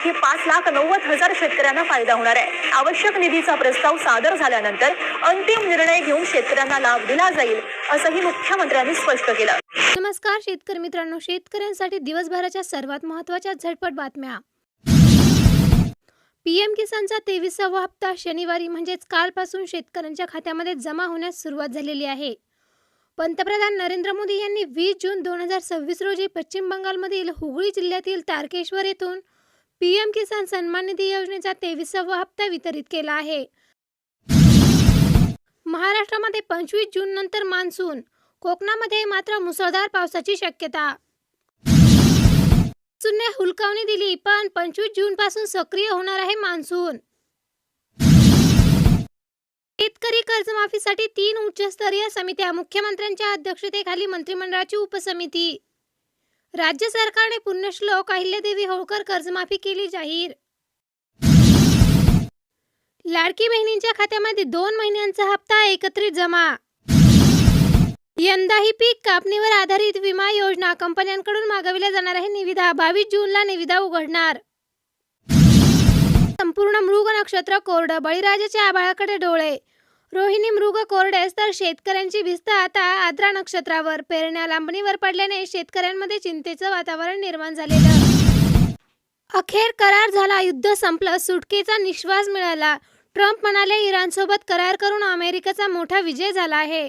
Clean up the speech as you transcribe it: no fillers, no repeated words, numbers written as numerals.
ही 5,90,000 शेतकऱ्यांना फायदा होणार आहे। आवश्यक निधीचा प्रस्ताव सादर झाल्यानंतर अंतिम निर्णय घेऊन शेतकऱ्यांना लाभ दिला जाईल, असंही मुख्यमंत्र्यांनी स्पष्ट केलं। नमस्कार शेतकरी मित्रांनो, शेतकऱ्यांसाठी दिवसभराच्या सर्वात महत्त्वाच्या झटपट बातम्या। पीएम किसानचा 23वा हप्ता शनिवारी म्हणजेच कालपासून शेतकऱ्यांच्या खात्यामध्ये जमा होण्यास सुरुवात झालेली आहे। पंतप्रधान नरेंद्र मोदी यांनी 20 जून 2026 रोजी पश्चिम बंगालमधील हुगळी जिल्ह्यातील तारकेश्वर येथून पीएम किसान सन्मान निधी योजनेचा 23वा हप्ता वितरित केला आहे। महाराष्ट्रामध्ये 25 जून नंतर मान्सून, कोकणामध्ये मात्र मुसळधार पावसाची शक्यता। मान्सूनने हुलकावणी दिली, पण 25 जून पासून सक्रिय होणार आहे मान्सून। शेतकरी कर्जमाफीसाठी 3 उच्चस्तरीय समित्या, मुख्यमंत्र्यांच्या अध्यक्षतेखाली मंत्रिमंडळाची उपसमिती। राज्य सरकारने पुण्यश्लोक अहिल्यादेवी होळकर कर्जमाफी केली जाहीर। लाडकी बहिणींच्या खात्यामध्ये 2 महिन्यांचा हप्ता एकत्रित जमा। यंदाही पीक कापणीवर आधारित विमा योजना, कंपन्यांकडून मागविला जाणार आहे निविदा। 22 जूनला निविदा उघडणार। संपूर्ण मृग नक्षत्र कोरडं, बळीराजाच्या आभाळाकडे डोळे। रोहिणी मृग कोरडेस तर शेतकऱ्यांची भिस्त आता आद्रा नक्षत्रावर। पेरण्या लांबणीवर पडल्याने शेतकऱ्यांमध्ये चिंतेचं वातावरण निर्माण झालेलं। अखेर करार झाला, युद्ध संपलं, सुटकेचा निश्वास मिळाला। ट्रम्प म्हणाले, इराणसोबत करार करून अमेरिकेचा मोठा विजय झाला आहे।